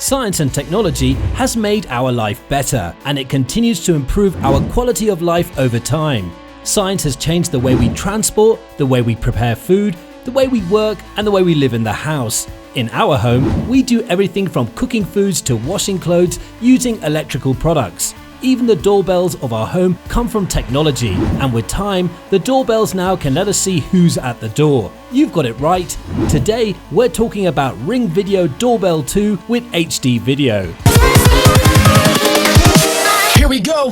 Science and technology has made our life better, and it continues to improve our quality of life over time. Science has changed the way we transport, the way we prepare food, the way we work, and the way we live in the house. In our home, we do everything from cooking foods to washing clothes using electrical products. Even the doorbells of our home come from technology, and with time, the doorbells now can let us see who's at the door. You've got it right. Today, we're talking about Ring Video Doorbell 2 with HD video. Here we go!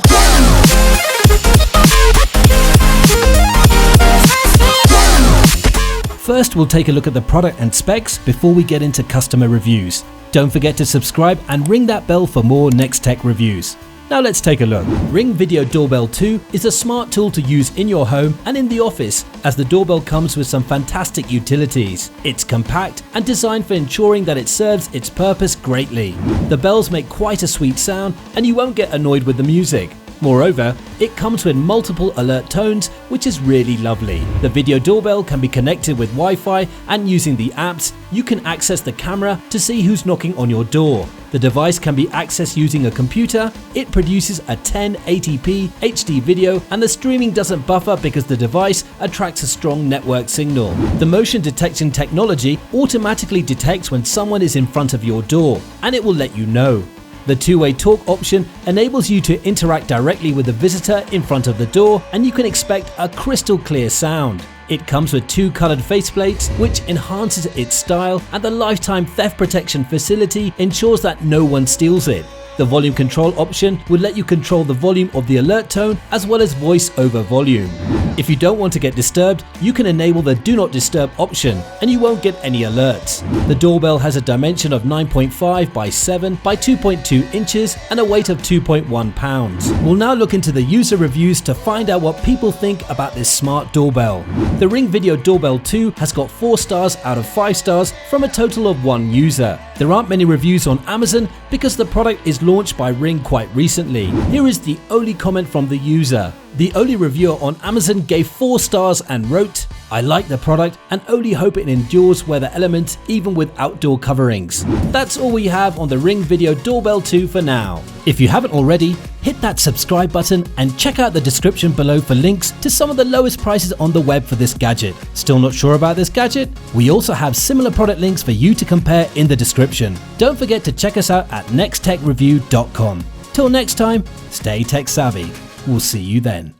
First, we'll take a look at the product and specs before we get into customer reviews. Don't forget to subscribe and ring that bell for more next tech reviews. Now let's take a look. Ring Video Doorbell 2 is a smart tool to use in your home and in the office, as the doorbell comes with some fantastic utilities. It's compact and designed for ensuring that it serves its purpose greatly. The bells make quite a sweet sound and you won't get annoyed with the music. Moreover, it comes with multiple alert tones, which is really lovely. The video doorbell can be connected with Wi-Fi, and using the apps, you can access the camera to see who's knocking on your door. The device can be accessed using a computer. It produces a 1080p HD video, and the streaming doesn't buffer because the device attracts a strong network signal. The motion detection technology automatically detects when someone is in front of your door, and it will let you know. The two-way talk option enables you to interact directly with the visitor in front of the door, and you can expect a crystal clear sound. It comes with two colored faceplates, which enhances its style, and the lifetime theft protection facility ensures that no one steals it. The volume control option will let you control the volume of the alert tone as well as voice over volume. If you don't want to get disturbed, you can enable the Do Not Disturb option and you won't get any alerts. The doorbell has a dimension of 9.5 by 7 by 2.2 inches and a weight of 2.1 pounds. We'll now look into the user reviews to find out what people think about this smart doorbell. The Ring Video Doorbell 2 has got 4 stars out of 5 stars from a total of 1 user. There aren't many reviews on Amazon because the product is launched by Ring quite recently. Here is the only comment from the user. The only reviewer on Amazon gave 4 stars and wrote, "I like the product and only hope it endures weather elements even with outdoor coverings." That's all we have on the Ring Video Doorbell 2 for now. If you haven't already, hit that subscribe button and check out the description below for links to some of the lowest prices on the web for this gadget. Still not sure about this gadget? We also have similar product links for you to compare in the description. Don't forget to check us out at nexttechreview.com. Till next time, stay tech savvy. We'll see you then.